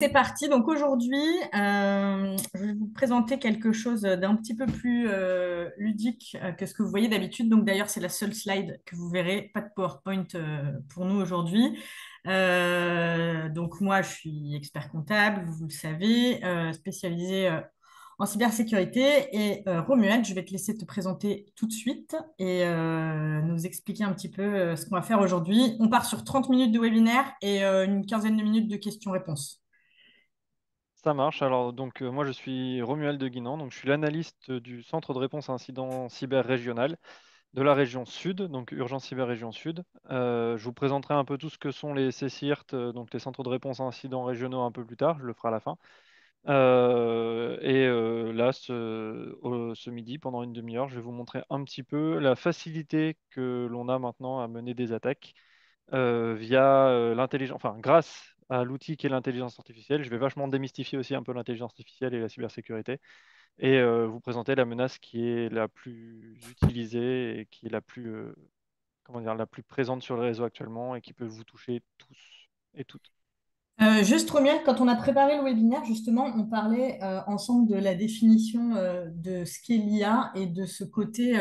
C'est parti. Donc aujourd'hui, je vais vous présenter quelque chose d'un petit peu plus ludique que ce que vous voyez d'habitude. Donc d'ailleurs, c'est la seule slide que vous verrez, pas de PowerPoint pour nous aujourd'hui. Donc moi, je suis expert comptable, vous le savez, spécialisé en cybersécurité. Et Romuald, je vais te laisser te présenter tout de suite et nous expliquer un petit peu ce qu'on va faire aujourd'hui. On part sur 30 minutes de webinaire et une quinzaine de minutes de questions-réponses. Ça marche. Alors, moi, je suis Romuald de Guinan. Donc, je suis l'analyste du centre de réponse à incidents cyber régional de la région Sud, donc Urgence Cyber Région Sud. Je vous présenterai un peu tout ce que sont les CCIRT, donc les centres de réponse à incidents régionaux un peu plus tard. Je le ferai à la fin. Là, ce midi, pendant une demi-heure, je vais vous montrer un petit peu la facilité que l'on a maintenant à mener des attaques via l'intelligence, enfin grâce à l'outil qui est l'intelligence artificielle. Je vais vachement démystifier aussi un peu l'intelligence artificielle et la cybersécurité et vous présenter la menace qui est la plus utilisée et qui est la plus, comment dire, la plus présente sur le réseau actuellement et qui peut vous toucher tous et toutes. Juste, Romuald, quand on a préparé le webinaire, justement, on parlait ensemble de la définition de ce qu'est l'IA et de ce Mm. côté,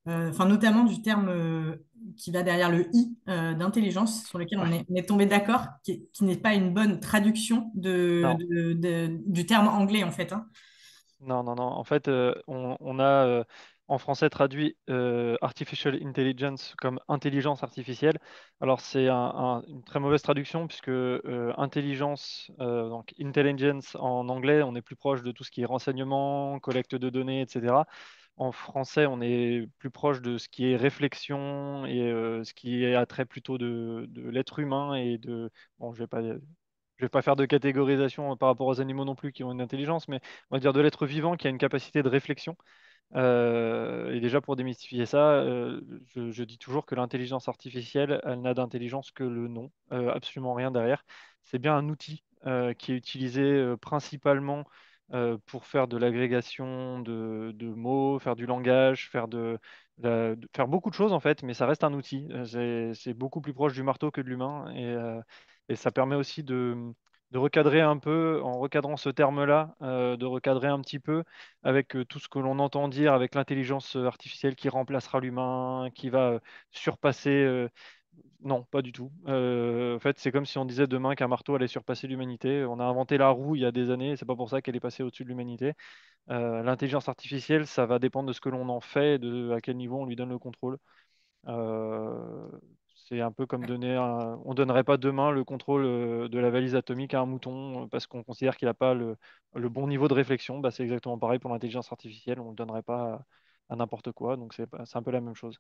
enfin, notamment du terme qui va derrière le I d'intelligence, sur lequel Ouais. on est tombé d'accord, qui n'est pas une bonne traduction Non, du terme anglais, en fait, hein. non, non, non. En fait, on a en français traduit artificial intelligence comme intelligence artificielle. Alors, c'est une très mauvaise traduction puisque intelligence, donc intelligence en anglais, on est plus proche de tout ce qui est renseignement, collecte de données, etc. En français, on est plus proche de ce qui est réflexion et ce qui est attrait plutôt de l'être humain et de. Bon, je vais pas faire de catégorisation par rapport aux animaux non plus qui ont une intelligence, mais on va dire de l'être vivant qui a une capacité de réflexion. Et déjà pour démystifier ça, je dis toujours que l'intelligence artificielle, elle n'a d'intelligence que le nom, absolument rien derrière. C'est bien un outil qui est utilisé principalement pour faire de l'agrégation de mots, faire du langage, faire beaucoup de choses en fait, mais ça reste un outil. C'est beaucoup plus proche du marteau que de l'humain et ça permet aussi de recadrer un peu, en recadrant ce terme-là, de recadrer un petit peu avec tout ce que l'on entend dire, avec l'intelligence artificielle qui remplacera l'humain, qui va surpasser. Non, pas du tout. En fait, c'est comme si on disait demain qu'un marteau allait surpasser l'humanité. On a inventé la roue il y a des années, et c'est pas pour ça qu'elle est passée au-dessus de l'humanité. L'intelligence artificielle, ça va dépendre de ce que l'on en fait, de à quel niveau on lui donne le contrôle. Euh, c'est un peu comme on donnerait pas demain le contrôle de la valise atomique à un mouton parce qu'on considère qu'il n'a pas le bon niveau de réflexion. Bah, c'est exactement pareil pour l'intelligence artificielle. On ne le donnerait pas à n'importe quoi. Donc c'est un peu la même chose.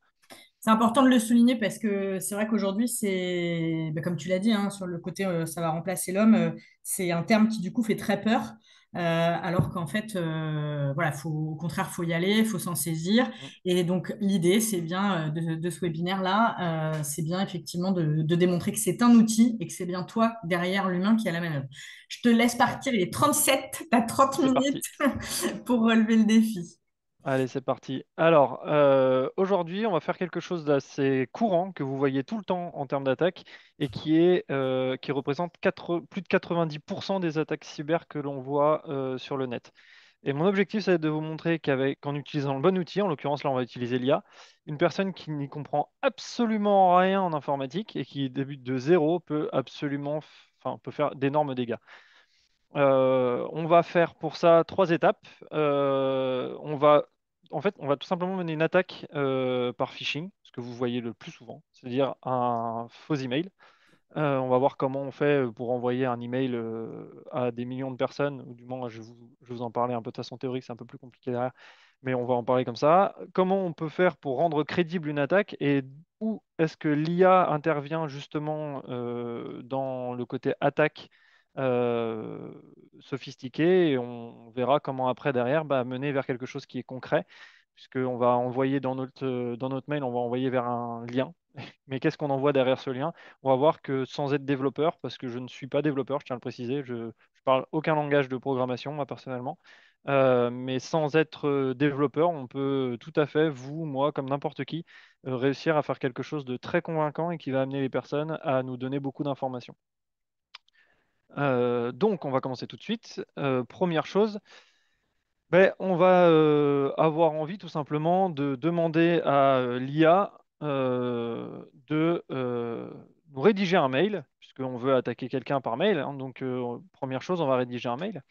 C'est important de le souligner parce que c'est vrai qu'aujourd'hui, c'est, bah, comme tu l'as dit, hein, sur le côté ça va remplacer l'homme, c'est un terme qui du coup fait très peur, alors qu'en fait, voilà, au contraire, faut y aller, faut s'en saisir. Mm. Et donc l'idée, c'est bien de ce webinaire-là, c'est bien effectivement de démontrer que c'est un outil et que c'est bien toi derrière l'humain qui a la manœuvre. Je te laisse Ouais. partir, il est 37, tu as 30 C'est minutes parti. pour relever le défi. Allez, c'est parti. Alors, aujourd'hui, on va faire quelque chose d'assez courant que vous voyez tout le temps en termes d'attaque et qui représente plus de 90% des attaques cyber que l'on voit sur le net. Et mon objectif, c'est de vous montrer qu'en utilisant le bon outil, en l'occurrence là, on va utiliser l'IA, une personne qui n'y comprend absolument rien en informatique et qui débute de zéro enfin, peut faire d'énormes dégâts. On va faire pour ça trois étapes. En fait, on va tout simplement mener une attaque par phishing, ce que vous voyez le plus souvent, c'est-à-dire un faux email. On va voir comment on fait pour envoyer un email à des millions de personnes, ou du moins je vais vous en parler un peu de façon théorique, c'est un peu plus compliqué derrière, mais on va en parler comme ça. Comment on peut faire pour rendre crédible une attaque et où est-ce que l'IA intervient justement dans le côté attaque euh, sophistiqué et on verra comment après derrière mener vers quelque chose qui est concret, puisqu'on va envoyer dans notre mail, on va envoyer vers un lien. Mais qu'est-ce qu'on envoie derrière ce lien? On va voir que sans être développeur, parce que je ne suis pas développeur, je tiens à le préciser, je ne parle aucun langage de programmation, moi personnellement, mais sans être développeur, on peut tout à fait, vous, moi, comme n'importe qui, réussir à faire quelque chose de très convaincant et qui va amener les personnes à nous donner beaucoup d'informations. Donc, on va commencer tout de suite. Première chose, ben, on va avoir envie tout simplement de demander à l'IA de nous rédiger un mail, puisqu'on veut attaquer quelqu'un par mail, hein. Donc, première chose, on va rédiger un mail.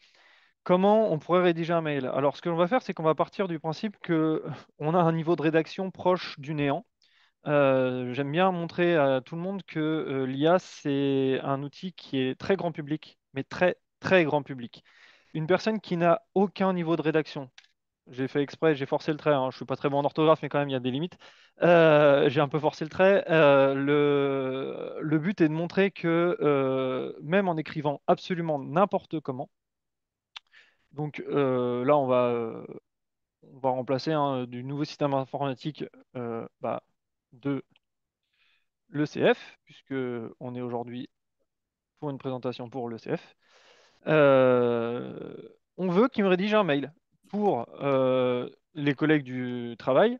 Comment on pourrait rédiger un mail? Alors, ce que l'on va faire, c'est qu'on va partir du principe que on a un niveau de rédaction proche du néant. J'aime bien montrer à tout le monde que l'IA, c'est un outil qui est très grand public, mais très, très grand public. Une personne qui n'a aucun niveau de rédaction, j'ai fait exprès, j'ai forcé le trait, hein, je suis pas très bon en orthographe, mais quand même, il y a des limites. J'ai un peu forcé le trait. Le but est de montrer que même en écrivant absolument n'importe comment, donc là, on va remplacer hein, du nouveau système informatique de l'ECF, puisque on est aujourd'hui pour une présentation pour l'ECF. On veut qu'il me rédige un mail pour les collègues du travail.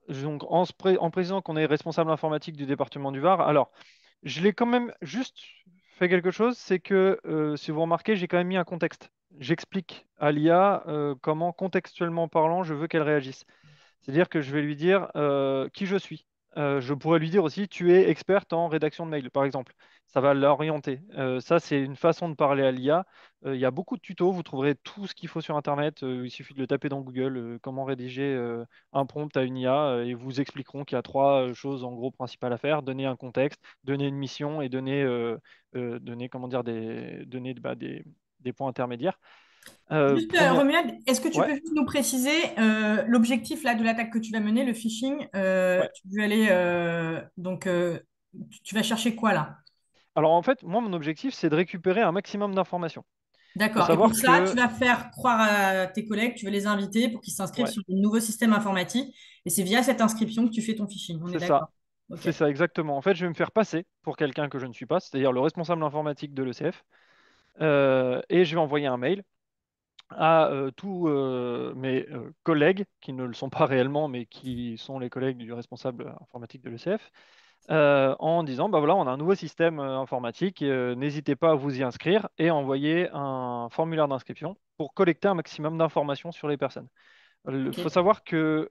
Donc, en précisant qu'on est responsable informatique du département du Var. Alors, je l'ai quand même juste fait quelque chose, c'est que si vous remarquez, j'ai quand même mis un contexte. J'explique à l'IA comment, contextuellement parlant, je veux qu'elle réagisse. C'est-à-dire que je vais lui dire qui je suis. Je pourrais lui dire aussi, tu es experte en rédaction de mail, par exemple. Ça va l'orienter. Ça, c'est une façon de parler à l'IA. Il y a beaucoup de tutos, vous trouverez tout ce qu'il faut sur Internet. Il suffit de le taper dans Google, comment rédiger un prompt à une IA, et ils vous expliqueront qu'il y a trois choses en gros principales à faire. Donner un contexte, donner une mission et donner comment dire, des points intermédiaires. Juste, Première... Romuald, est-ce que tu Ouais, peux juste nous préciser l'objectif là de l'attaque que tu vas mener, le phishing ouais. tu veux aller tu vas chercher quoi là? Alors en fait, moi, mon objectif, c'est de récupérer un maximum d'informations. Il faut D'accord. Et pour savoir ça, tu que, vas faire croire à tes collègues, tu veux les inviter pour qu'ils s'inscrivent ouais, sur le nouveau système informatique. Et c'est via cette inscription que tu fais ton phishing. On est c'est ça. d'accord. OK. C'est ça, exactement. En fait, je vais me faire passer pour quelqu'un que je ne suis pas, c'est-à-dire le responsable informatique de l'ECF, et je vais envoyer un mail à tous mes collègues, qui ne le sont pas réellement, mais qui sont les collègues du responsable informatique de l'ECF, en disant, bah voilà, on a un nouveau système informatique, n'hésitez pas à vous y inscrire et à envoyer un formulaire d'inscription pour collecter un maximum d'informations sur les personnes. Il faut OK. savoir que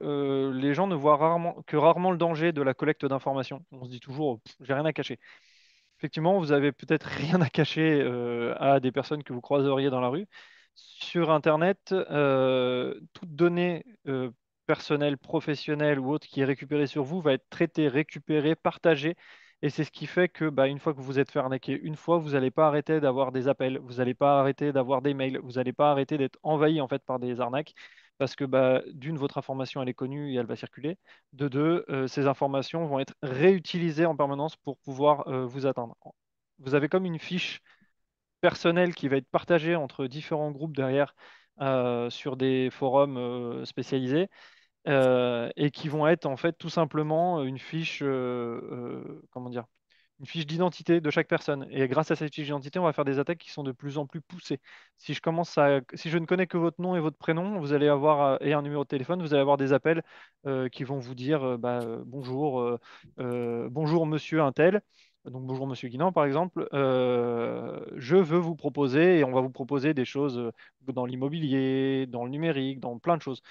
les gens ne voient rarement le danger de la collecte d'informations. On se dit toujours, j'ai rien à cacher. Effectivement, vous avez peut-être rien à cacher à des personnes que vous croiseriez dans la rue. Sur Internet, toute donnée personnelle, professionnelle ou autre qui est récupérée sur vous va être traitée, récupérée, partagée. Et c'est ce qui fait que, bah, une fois que vous êtes fait arnaquer une fois, vous n'allez pas arrêter d'avoir des appels, vous n'allez pas arrêter d'avoir des mails, vous n'allez pas arrêter d'être envahi en fait par des arnaques. Parce que bah, d'une, votre information elle est connue et elle va circuler. De deux, ces informations vont être réutilisées en permanence pour pouvoir vous atteindre. Vous avez comme une fiche personnelle qui va être partagée entre différents groupes derrière sur des forums spécialisés et qui vont être en fait tout simplement une fiche, comment dire, une fiche d'identité de chaque personne. Et grâce à cette fiche d'identité, on va faire des attaques qui sont de plus en plus poussées. Si je ne connais que votre nom et votre prénom, vous allez avoir et un numéro de téléphone, vous allez avoir des appels qui vont vous dire bonjour, bonjour monsieur untel. Donc bonjour Monsieur Guinan par exemple, je veux vous proposer et on va vous proposer des choses dans l'immobilier, dans le numérique, dans plein de choses.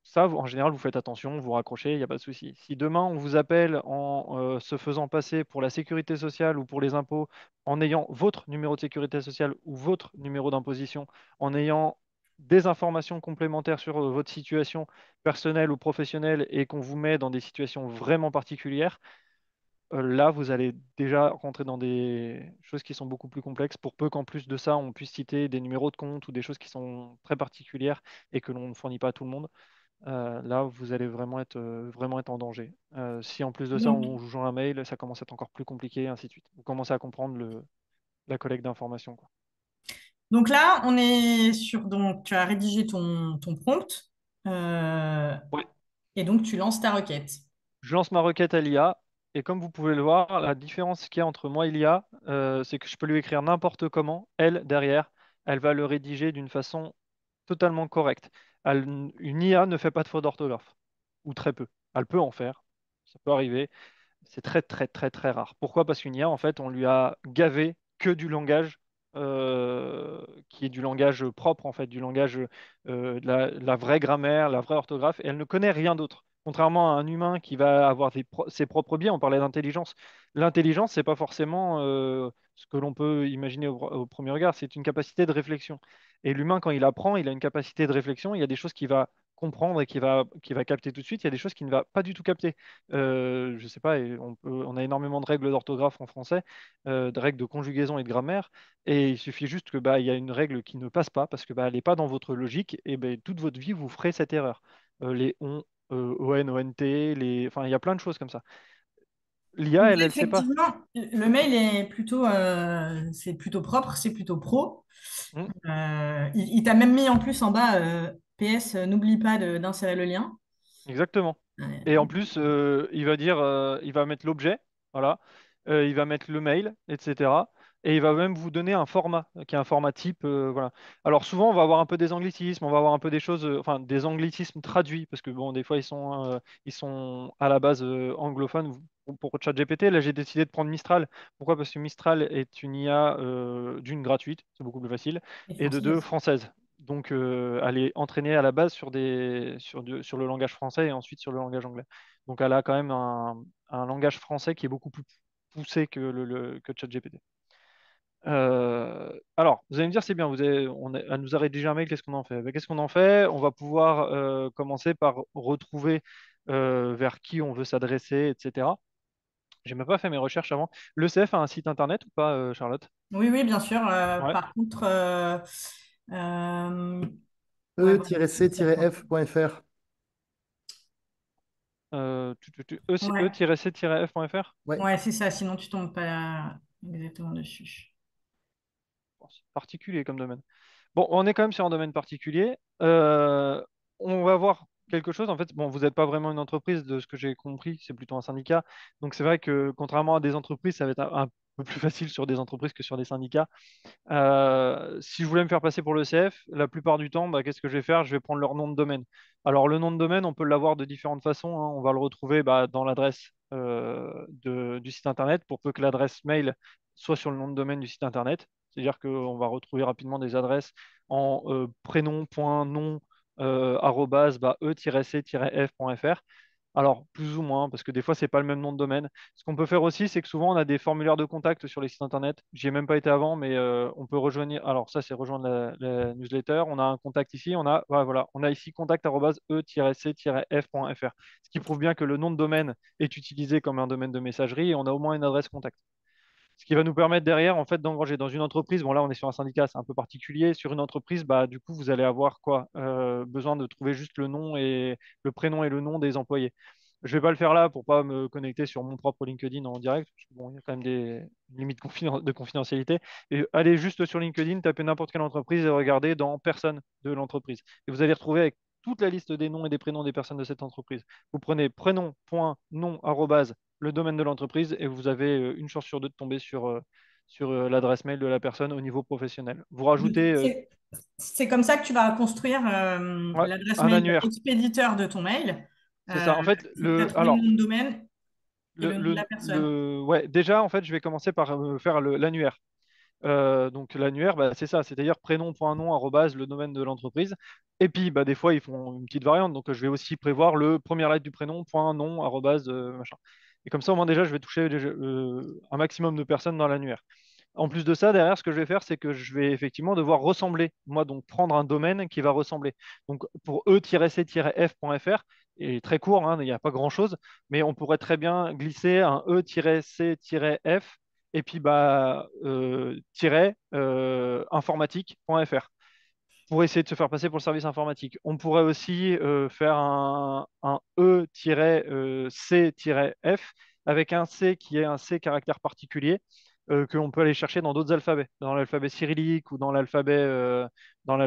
Ça, en général, vous faites attention, vous raccrochez, il n'y a pas de souci. Si demain on vous appelle en se faisant passer pour la sécurité sociale ou pour les impôts, en ayant votre numéro de sécurité sociale ou votre numéro d'imposition, en ayant des informations complémentaires sur votre situation personnelle ou professionnelle et qu'on vous met dans des situations vraiment particulières, là, vous allez déjà rentrer dans des choses qui sont beaucoup plus complexes, pour peu qu'en plus de ça, on puisse citer des numéros de compte ou des choses qui sont très particulières et que l'on ne fournit pas à tout le monde. Là, vous allez vraiment être en danger. Si en plus de ça, Donc, on vous joue un mail, ça commence à être encore plus compliqué, et ainsi de suite. Vous commencez à comprendre la collecte d'informations, quoi. donc là, on est sur. Donc, tu as rédigé ton prompt euh, Ouais. et donc tu lances ta requête. Je lance ma requête à l'IA, et comme vous pouvez le voir, la différence qu'il y a entre moi et l'IA, c'est que je peux lui écrire n'importe comment. Elle, derrière, elle va le rédiger d'une façon totalement correcte. Une IA ne fait pas de faute d'orthographe, ou très peu. Elle peut en faire, ça peut arriver. C'est très, très, très, très rare. Pourquoi? Parce qu'une IA, en fait, on lui a gavé que du langage qui est du langage propre, en fait, du langage, de la vraie grammaire, la vraie orthographe, et elle ne connaît rien d'autre. Contrairement à un humain qui va avoir ses propres biais, on parlait d'intelligence. L'intelligence, c'est pas forcément ce que l'on peut imaginer au premier regard, c'est une capacité de réflexion. Et l'humain, quand il apprend, il a une capacité de réflexion, il y a des choses qu'il va comprendre et qu'il va capter tout de suite, il y a des choses qu'il ne va pas du tout capter. Je sais pas, et on a énormément de règles d'orthographe en français, de règles de conjugaison et de grammaire. Et il suffit juste que bah, il y a une règle qui ne passe pas parce que bah, elle n'est pas dans votre logique et bah, toute votre vie vous ferez cette erreur. Les ON, ONT, enfin il y a plein de choses comme ça. L'IA, Donc, elle sait pas. effectivement, le mail est plutôt, c'est plutôt propre, c'est plutôt pro. Hmm, Il t'a même mis en plus en bas, PS, n'oublie pas d'insérer le lien. exactement. Et en plus, il va dire, il va mettre l'objet, voilà. Il va mettre le mail, etc. Et il va même vous donner un format, qui est un format type, voilà. Alors souvent, on va avoir un peu des anglicismes, on va avoir un peu des choses, enfin des anglicismes traduits, parce que bon, des fois, ils sont à la base anglophones. Pour ChatGPT, là, j'ai décidé de prendre Mistral. Pourquoi? Parce que Mistral est une IA d'une gratuite, c'est beaucoup plus facile, Et et de deux française. française. Donc, elle est entraînée à la base sur le langage français et ensuite sur le langage anglais. Donc, elle a quand même un langage français qui est beaucoup plus poussé que ChatGPT. Alors, vous allez me dire, c'est bien, elle nous a rédigé un mail, qu'est-ce qu'on en fait? Ben, qu'est-ce qu'on en fait? On va pouvoir commencer par retrouver vers qui on veut s'adresser, etc. J'ai même pas fait mes recherches avant. Le CF a un site internet ou pas, Charlotte? Oui, oui, bien sûr. Ouais. Par contre, euh, ouais, voilà. e-c-f.fr. Ouais. E-c-f.fr. Ouais. Ouais, c'est ça. Sinon, tu tombes pas exactement dessus. Bon, c'est particulier comme domaine. Bon, on est quand même sur un domaine particulier. On va voir quelque chose. En fait, bon, vous n'êtes pas vraiment une entreprise, de ce que j'ai compris, c'est plutôt un syndicat. Donc, c'est vrai que contrairement à des entreprises, ça va être un peu plus facile sur des entreprises que sur des syndicats. Si je voulais me faire passer pour le CF, la plupart du temps, bah, qu'est-ce que je vais faire? Je vais prendre leur nom de domaine. Alors, le nom de domaine, on peut l'avoir de différentes façons, hein. On va le retrouver bah, dans l'adresse du site internet, pour peu que l'adresse mail soit sur le nom de domaine du site internet. C'est-à-dire qu'on va retrouver rapidement des adresses en prénom.nom bah, e-c-f.fr. Alors, plus ou moins, parce que des fois, c'est pas le même nom de domaine. Ce qu'on peut faire aussi, c'est que souvent, on a des formulaires de contact sur les sites internet. J'y ai même pas été avant, mais on peut rejoindre. Alors, ça, c'est rejoindre la newsletter. On a un contact ici. Voilà, on a ici contact@e-c-f.fr. Ce qui prouve bien que le nom de domaine est utilisé comme un domaine de messagerie et on a au moins une adresse contact. Ce qui va nous permettre derrière, en fait, d'engranger dans une entreprise. Bon, là, on est sur un syndicat, c'est un peu particulier. Sur une entreprise, bah, du coup, vous allez avoir quoi? Besoin de trouver juste le nom et le prénom et le nom des employés. Je vais pas le faire là pour pas me connecter sur mon propre LinkedIn en direct, parce que bon, il y a quand même des limites de confidentialité. Et allez juste sur LinkedIn, tapez n'importe quelle entreprise et regardez dans personne de l'entreprise. Et vous allez retrouver avec toute la liste des noms et des prénoms des personnes de cette entreprise. Vous prenez prénom, point, nom, arrobase, le domaine de l'entreprise et vous avez une chance sur deux de tomber sur l'adresse mail de la personne au niveau professionnel. Vous rajoutez C'est comme ça que tu vas construire ouais, l'adresse un mail annuaire. expéditeur de ton mail. C'est ça. En fait, Tu as trouvé le nom de domaine et le nom de la personne. ouais, déjà, en fait, je vais commencer par faire l'annuaire. Donc l'annuaire, bah, c'est ça, c'est-à-dire prénom.nom, arrobase, le domaine de l'entreprise. Et puis, bah, des fois, ils font une petite variante. Donc, je vais aussi prévoir le première lettre du prénom, point, nom, arrobase, machin. Et comme ça, au moins, déjà, je vais toucher un maximum de personnes dans l'annuaire. En plus de ça, derrière, ce que je vais faire, c'est que je vais effectivement devoir ressembler. Moi, donc, prendre un domaine qui va ressembler. Donc, pour e-c-f.fr, et très court, hein, il n'y a pas grand-chose, mais on pourrait très bien glisser un e-c-f et puis bah, informatique.fr pour essayer de se faire passer pour le service informatique. On pourrait aussi faire un E-C-F avec un C qui est un C caractère particulier que l'on peut aller chercher dans d'autres alphabets, dans l'alphabet cyrillique ou dans l'alphabet tout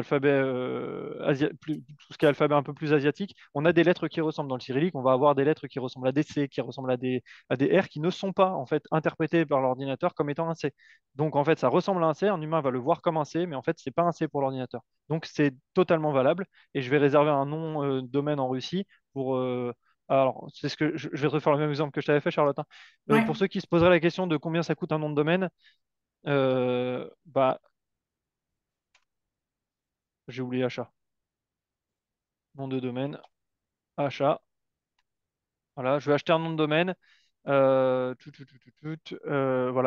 ce qui est alphabet un peu plus asiatique. On a des lettres qui ressemblent dans le cyrillique, on va avoir des lettres qui ressemblent à des C, qui ressemblent à des R qui ne sont pas en fait interprétées par l'ordinateur comme étant un C. Donc en fait, ça ressemble à un C, un humain va le voir comme un C, mais en fait, c'est pas un C pour l'ordinateur. Donc c'est totalement valable et je vais réserver un nom domaine en Russie pour. Alors, c'est ce que je vais te refaire le même exemple que je t'avais fait, Charlotte, hein. Pour Ouais. ceux qui se poseraient la question de combien ça coûte un nom de domaine, bah, J'ai oublié achat. Nom de domaine, achat. Voilà, je vais acheter un nom de domaine. Voilà,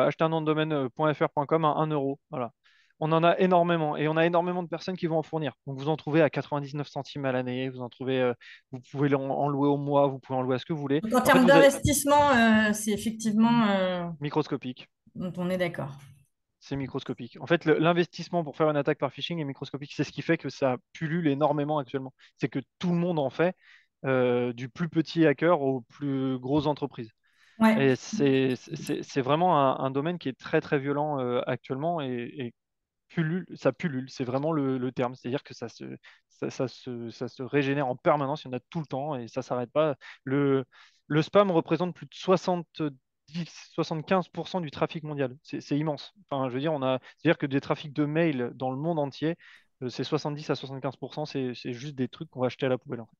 acheter un nom de domaine .fr.com à 1 euro. Voilà. On en a énormément et on a énormément de personnes qui vont en fournir. Donc vous en trouvez à 99 centimes à l'année, vous en trouvez, vous pouvez en louer au mois, vous pouvez en louer à ce que vous voulez. Donc, en En fait, termes vous avez d'investissement, c'est effectivement, microscopique. on est d'accord. C'est microscopique. En fait, l'investissement pour faire une attaque par phishing est microscopique. C'est ce qui fait que ça pullule énormément actuellement. C'est que tout le monde en fait, du plus petit hacker aux plus grosses entreprises. Ouais. Et c'est vraiment un domaine qui est très très violent actuellement et ça pullule, c'est vraiment le terme. C'est-à-dire que ça se régénère en permanence, il y en a tout le temps et ça ne s'arrête pas. Le, le spam représente plus de 75% du trafic mondial. C'est immense. Enfin, je veux dire, c'est-à-dire que des trafics de mails dans le monde entier, c'est 70 à 75%, c'est juste des trucs qu'on va acheter à la poubelle, en fait,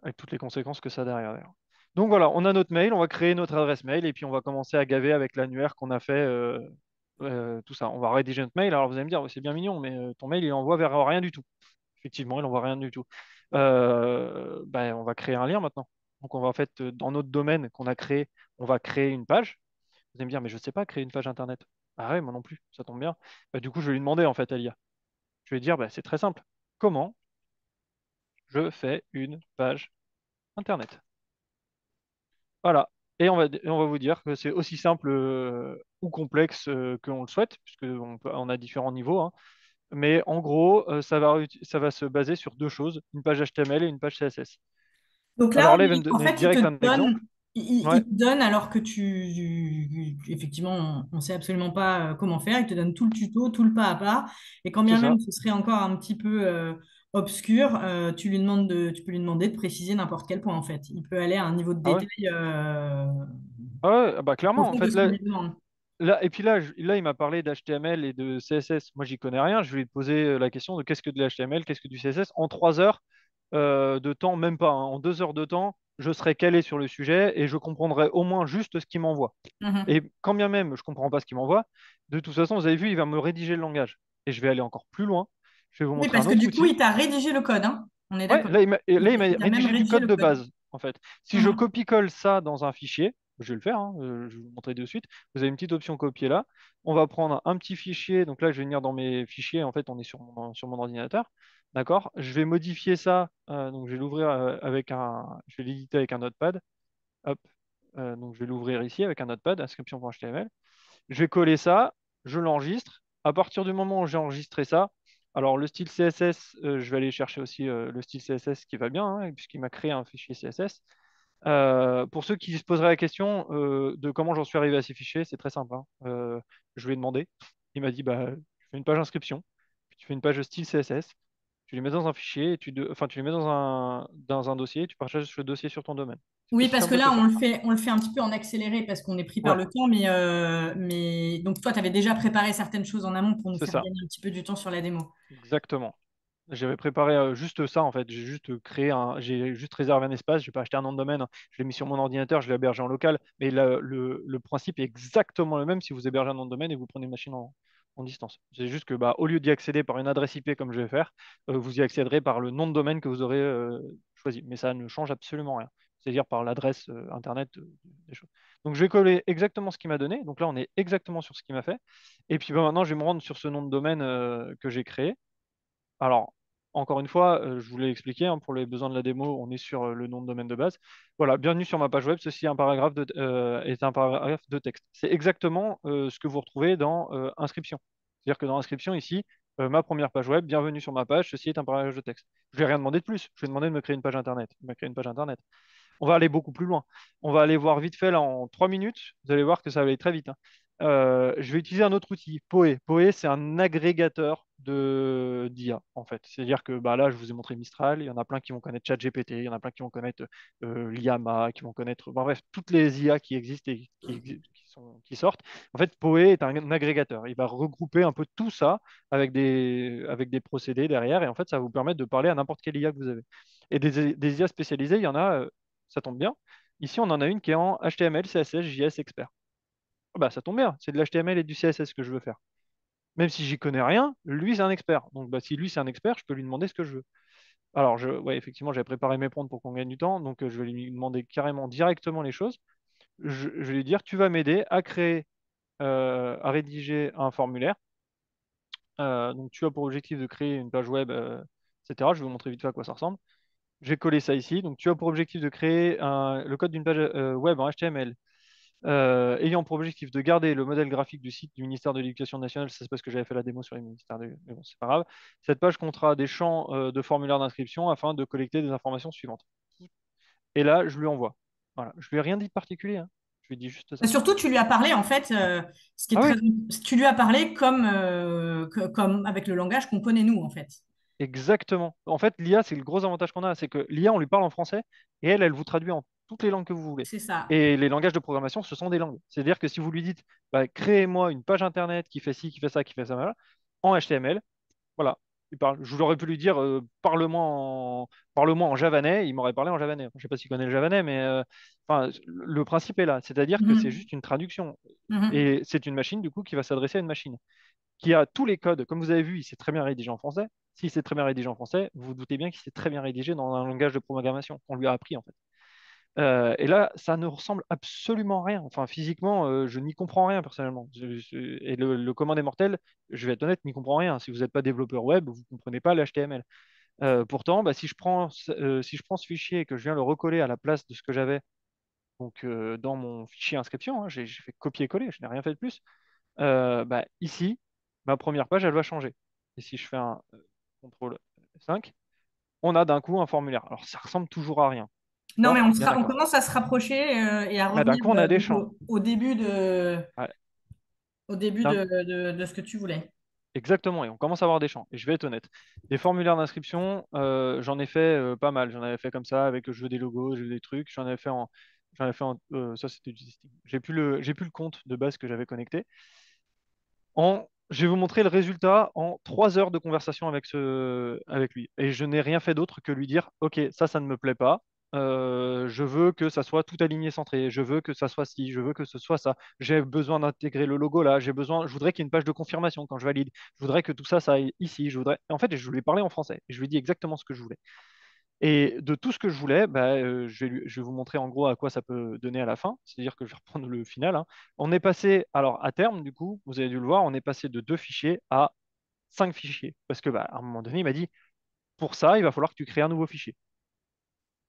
avec toutes les conséquences que ça a derrière, d'ailleurs. Donc voilà, on a notre mail, on va créer notre adresse mail et puis on va commencer à gaver avec l'annuaire qu'on a fait, tout ça. On va rédiger notre mail. Alors vous allez me dire, ouais, c'est bien mignon, mais ton mail, il envoie vers rien du tout. Effectivement, il envoie rien du tout. Ben, on va créer un lien maintenant. Donc on va en fait, dans notre domaine qu'on a créé, on va créer une page. Vous allez me dire, mais je ne sais pas créer une page internet. Ah ouais, moi non plus, ça tombe bien. Bah, du coup, je vais lui demander en fait à l'IA. Je vais lui dire, bah, c'est très simple. Comment je fais une page internet? Voilà. Et on va vous dire que c'est aussi simple ou complexe que l'on le souhaite, puisqu'on on a différents niveaux, hein. Mais en gros, ça va se baser sur deux choses, une page HTML et une page CSS. Donc là, Alors là, il va me en donner fait, il te direct un donne, exemple. Ouais, il te donne alors que effectivement, on ne sait absolument pas comment faire. Il te donne tout le tuto, tout le pas à pas. Et quand c'est bien même ça. ce serait encore un petit peu obscur, tu peux lui demander de préciser n'importe quel point en fait. Il peut aller à un niveau de Ah ouais. détail Ah ouais, ah bah plus clairement, en profond que fait, ce qu'on lui demande. et puis là, il m'a parlé d'HTML et de CSS. Moi, j'y connais rien. Je vais lui poser la question de qu'est-ce que de l'HTML, qu'est-ce que du CSS. En 3 heures de temps, même pas, hein, en 2 heures de temps, je serai calé sur le sujet et je comprendrai au moins juste ce qu'il m'envoie. Mhm. Et quand bien même je ne comprends pas ce qu'il m'envoie, de toute façon, vous avez vu, il va me rédiger le langage. Et je vais aller encore plus loin. Je vais vous Oui, montrer parce un que autre du coup, outil. il t'a rédigé le code, hein. On est Ouais, d'accord. là, il m'a Il t'a même rédigé du rédigé code le de code. base, en fait. Si je Mhm. copie-colle ça dans un fichier, je vais le faire, hein, je vais vous montrer de suite. Vous avez une petite option copier là. On va prendre un petit fichier. Donc là, je vais venir dans mes fichiers. En fait, on est sur mon ordinateur. D'accord? Je vais modifier ça. Donc, je vais l'ouvrir je vais l'éditer avec un notepad. Hop. Donc, je vais l'ouvrir ici avec un notepad, inscription.html. Je vais coller ça, je l'enregistre. À partir du moment où j'ai enregistré ça, alors le style CSS, je vais aller chercher aussi le style CSS qui va bien, hein, puisqu'il m'a créé un fichier CSS. Pour ceux qui se poseraient la question de comment j'en suis arrivé à ces fichiers, c'est très simple, hein. Je lui ai demandé. Il m'a dit, bah, tu fais une page inscription, puis tu fais une page style CSS, tu les mets dans un fichier, enfin, tu les mets dans un dossier, et tu partages le dossier sur ton domaine. C'est Oui, aussi parce que simple que là, ça. on le fait un petit peu en accéléré parce qu'on est pris par Ouais, le temps, mais donc toi, tu avais déjà préparé certaines choses en amont pour nous c'est faire ça, gagner un petit peu du temps sur la démo. exactement. J'avais préparé juste ça en fait. J'ai juste réservé un espace. J'ai pas acheté un nom de domaine, hein. Je l'ai mis sur mon ordinateur, je l'ai hébergé en local. Mais le principe est exactement le même si vous hébergez un nom de domaine et vous prenez une machine en distance. C'est juste que bah, au lieu d'y accéder par une adresse IP comme je vais faire, vous y accéderez par le nom de domaine que vous aurez choisi. Mais ça ne change absolument rien. C'est-à-dire par l'adresse internet des choses. Donc je vais coller exactement ce qu'il m'a donné. Donc là, on est exactement sur ce qu'il m'a fait. Et puis bah, maintenant, je vais me rendre sur ce nom de domaine que j'ai créé. Alors, encore une fois, je vous l'ai expliqué, hein, pour les besoins de la démo, on est sur le nom de domaine de base. Voilà, bienvenue sur ma page web. Ceci est un paragraphe de texte. C'est exactement ce que vous retrouvez dans inscription. C'est-à-dire que dans inscription, ici, ma première page web, bienvenue sur ma page, ceci est un paragraphe de texte. Je ne vais rien demander de plus. Je vais demander de me créer une page Internet. Il m'a créé une page Internet. On va aller beaucoup plus loin. On va aller voir vite fait là en 3 minutes. Vous allez voir que ça va aller très vite, hein. Je vais utiliser un autre outil, Poe. Poe, c'est un agrégateur d'IA, en fait. C'est-à-dire que bah, là, je vous ai montré Mistral. Il y en a plein qui vont connaître ChatGPT. Il y en a plein qui vont connaître Llama, qui vont connaître. Bon, bref, toutes les IA qui existent et qui sortent. En fait, Poe est un agrégateur. Il va regrouper un peu tout ça avec des procédés derrière. Et en fait, ça va vous permettre de parler à n'importe quelle IA que vous avez. Et des IA spécialisées, il y en a, ça tombe bien. Ici, on en a une qui est en HTML, CSS, JS expert. Ah bah, ça tombe bien, c'est de l'HTML et du CSS que je veux faire. Même si j'y connais rien, lui, c'est un expert. Donc, bah, si lui, c'est un expert, je peux lui demander ce que je veux. Alors, ouais, effectivement, j'ai préparé mes prompts pour qu'on gagne du temps. Donc, je vais lui demander carrément directement les choses. Je vais lui dire, tu vas m'aider à créer, à rédiger un formulaire. Donc, tu as pour objectif de créer une page web, etc. Je vais vous montrer vite fait à quoi ça ressemble. Je vais coller ça ici. Donc, tu as pour objectif de créer le code d'une page web en HTML, ayant pour objectif de garder le modèle graphique du site du ministère de l'Éducation nationale. Ça, c'est parce que j'avais fait la démo sur les ministères mais bon, c'est pas grave. Cette page comptera des champs de formulaire d'inscription afin de collecter des informations suivantes. Et là, je lui envoie. Voilà. Je lui ai rien dit de particulier, hein. Je lui ai dit juste Et ça. surtout, tu lui as parlé, en fait, ce qui est Ah très, oui, tu lui as parlé comme, comme avec le langage qu'on connaît nous, en fait. exactement. En fait, l'IA, c'est le gros avantage qu'on a, c'est que l'IA, on lui parle en français et elle vous traduit en toutes les langues que vous voulez. C'est ça. Et les langages de programmation, ce sont des langues. C'est-à-dire que si vous lui dites, bah, créez-moi une page internet qui fait ci, qui fait ça, voilà, en HTML, voilà, il parle. Je l'aurais pu lui dire, parle-moi en javanais, il m'aurait parlé en javanais. Je ne sais pas s'il connaît le javanais, mais enfin, le principe est là. C'est-à-dire que c'est Mhm. juste une traduction. Mhm. Et c'est une machine, du coup, qui va s'adresser à une machine qui a tous les codes. Comme vous avez vu, il s'est très bien rédigé en français. S'il s'est très bien rédigé en français, vous vous doutez bien qu'il s'est très bien rédigé dans un langage de programmation qu'on lui a appris en fait. Et là, ça ne ressemble absolument à rien. Enfin, physiquement, je n'y comprends rien personnellement. Et le commun des mortels, je vais être honnête, n'y comprend rien. Si vous n'êtes pas développeur web, vous ne comprenez pas l'HTML. Pourtant, bah, si je prends ce fichier et que je viens le recoller à la place de ce que j'avais donc, dans mon fichier inscription, hein, j'ai fait copier-coller, je n'ai rien fait de plus. Bah, ici, ma première page, elle va changer. Et si je fais un CTRL 5, on a d'un coup un formulaire. Alors, ça ressemble toujours à rien. Non, mais D'accord? Bien on d'accord. commence à se rapprocher et à Mais d'un revenir coup, on a des donc, champs. au début Ouais. de ce que tu voulais. Exactement, et on commence à avoir des champs. Et je vais être honnête. Des formulaires d'inscription, j'en ai fait pas mal. J'en avais fait comme ça, avec je veux des logos, je veux des trucs. Ça c'était du testing. J'ai plus le compte de base que j'avais connecté. Je vais vous montrer le résultat en 3 heures de conversation avec lui. Et je n'ai rien fait d'autre que lui dire, OK, ça ne me plaît pas. Je veux que ça soit tout aligné, centré. Je veux que ça soit ci. Je veux que ce soit ça. J'ai besoin d'intégrer le logo là. Je voudrais qu'il y ait une page de confirmation quand je valide. Je voudrais que tout ça, ça aille ici. En fait, je lui ai parlé en français. Et je lui ai dit exactement ce que je voulais. Et de tout ce que je voulais, bah, je vais vous montrer en gros à quoi ça peut donner à la fin. C'est-à-dire que je vais reprendre le final, hein. On est passé, alors à terme, du coup, vous avez dû le voir, on est passé de 2 fichiers à 5 fichiers. Parce que bah, à un moment donné, il m'a dit, pour ça, il va falloir que tu crées un nouveau fichier.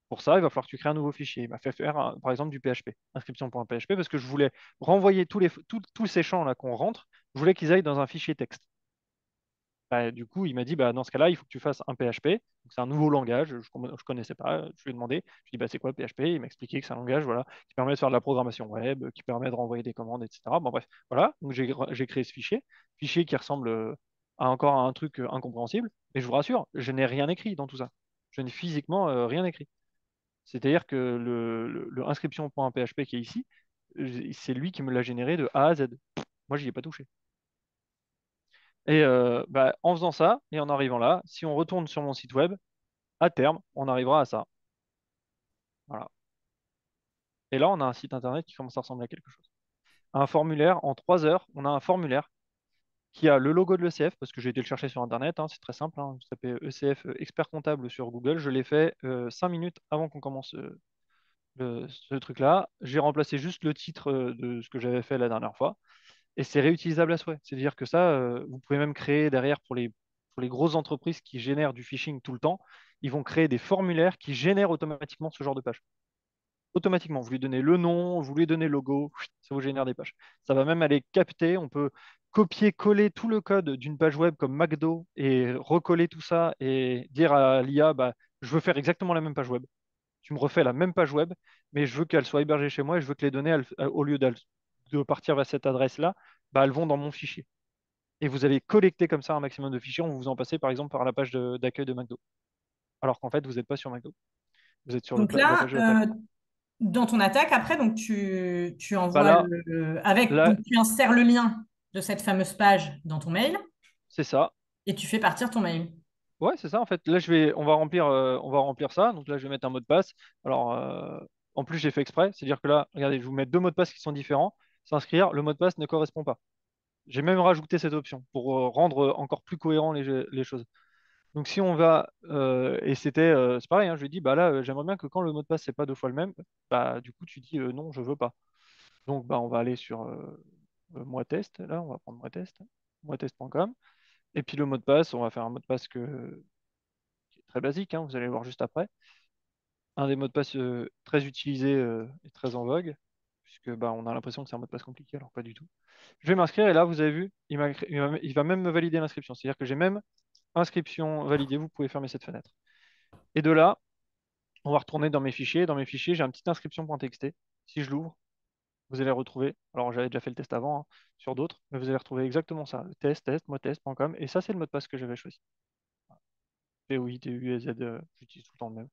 Pour ça, il va falloir que tu crées un nouveau fichier. Il m'a fait faire, par exemple, du PHP, inscription.php, parce que je voulais renvoyer tous ces champs-là qu'on rentre, je voulais qu'ils aillent dans un fichier texte. Bah, du coup, il m'a dit, bah, dans ce cas-là, il faut que tu fasses un PHP. Donc, c'est un nouveau langage, je ne connaissais pas. Je lui ai demandé, je lui ai dit, bah, c'est quoi le PHP? Il m'a expliqué que c'est un langage voilà, qui permet de faire de la programmation web, qui permet de renvoyer des commandes, etc. Bon, bref, voilà. Donc, j'ai créé ce fichier qui ressemble encore à un truc incompréhensible. Et je vous rassure, je n'ai rien écrit dans tout ça. Je n'ai physiquement rien écrit. C'est-à-dire que le inscription.php qui est ici, c'est lui qui me l'a généré de A à Z. Moi, j'y ai pas touché. Et bah, en faisant ça et en arrivant là, si on retourne sur mon site web, à terme, on arrivera à ça. Voilà. Et là, on a un site internet qui commence à ressembler à quelque chose. Un formulaire, en 3 heures, on a un formulaire qui a le logo de l'ECF, parce que j'ai été le chercher sur Internet, hein, c'est très simple, hein, vous tapez ECF expert comptable sur Google, je l'ai fait 5 minutes avant qu'on commence ce truc-là. J'ai remplacé juste le titre de ce que j'avais fait la dernière fois. Et c'est réutilisable à souhait. C'est-à-dire que ça, vous pouvez même créer derrière pour les grosses entreprises qui génèrent du phishing tout le temps, ils vont créer des formulaires qui génèrent automatiquement ce genre de page. Automatiquement, vous lui donnez le nom, vous lui donnez le logo, ça vous génère des pages. Ça va même aller capter, on peut copier-coller tout le code d'une page web comme McDo et recoller tout ça et dire à l'IA, bah, je veux faire exactement la même page web. Tu me refais la même page web, mais je veux qu'elle soit hébergée chez moi et je veux que les données, au lieu de partir vers cette adresse-là, bah, elles vont dans mon fichier. Et vous avez collecté comme ça un maximum de fichiers en vous en passez par exemple par la page d'accueil de McDo. Alors qu'en fait, vous n'êtes pas sur McDo. Vous êtes sur Donc la là, page d'attaque. dans ton attaque, après, donc tu Bah envoies là, là, donc tu insères le lien de cette fameuse page dans ton mail c'est ça. et tu fais partir ton mail. Ouais, c'est ça en fait. Là, on va remplir ça. Donc là, je vais mettre un mot de passe. Alors, en plus, j'ai fait exprès. C'est-à-dire que là, regardez, je vous mets 2 mots de passe qui sont différents. S'inscrire, le mot de passe ne correspond pas. J'ai même rajouté cette option pour rendre encore plus cohérent les choses. Donc si on va, et c'est pareil, hein, je lui dis, bah là, j'aimerais bien que quand le mot de passe, c'est pas deux fois le même, bah du coup, tu dis non, je veux pas. Donc bah, on va aller sur moi test, là, on va prendre moi test, moitest.com. Et puis le mot de passe, on va faire un mot de passe qui est très basique, hein, vous allez le voir juste après. Un des mots de passe très utilisés et très en vogue, puisque bah, on a l'impression que c'est un mot de passe compliqué, alors pas du tout. Je vais m'inscrire et là, vous avez vu, il va même me valider l'inscription. C'est-à-dire que j'ai même inscription validée, vous pouvez fermer cette fenêtre. Et de là, on va retourner dans mes fichiers. Dans mes fichiers, j'ai un petit inscription.txt. Si je l'ouvre, vous allez retrouver, alors j'avais déjà fait le test avant sur d'autres, mais vous allez retrouver exactement ça, le test, motest.com, et ça c'est le mot de passe que j'avais choisi. POI, TU, Z, j'utilise tout le temps le même.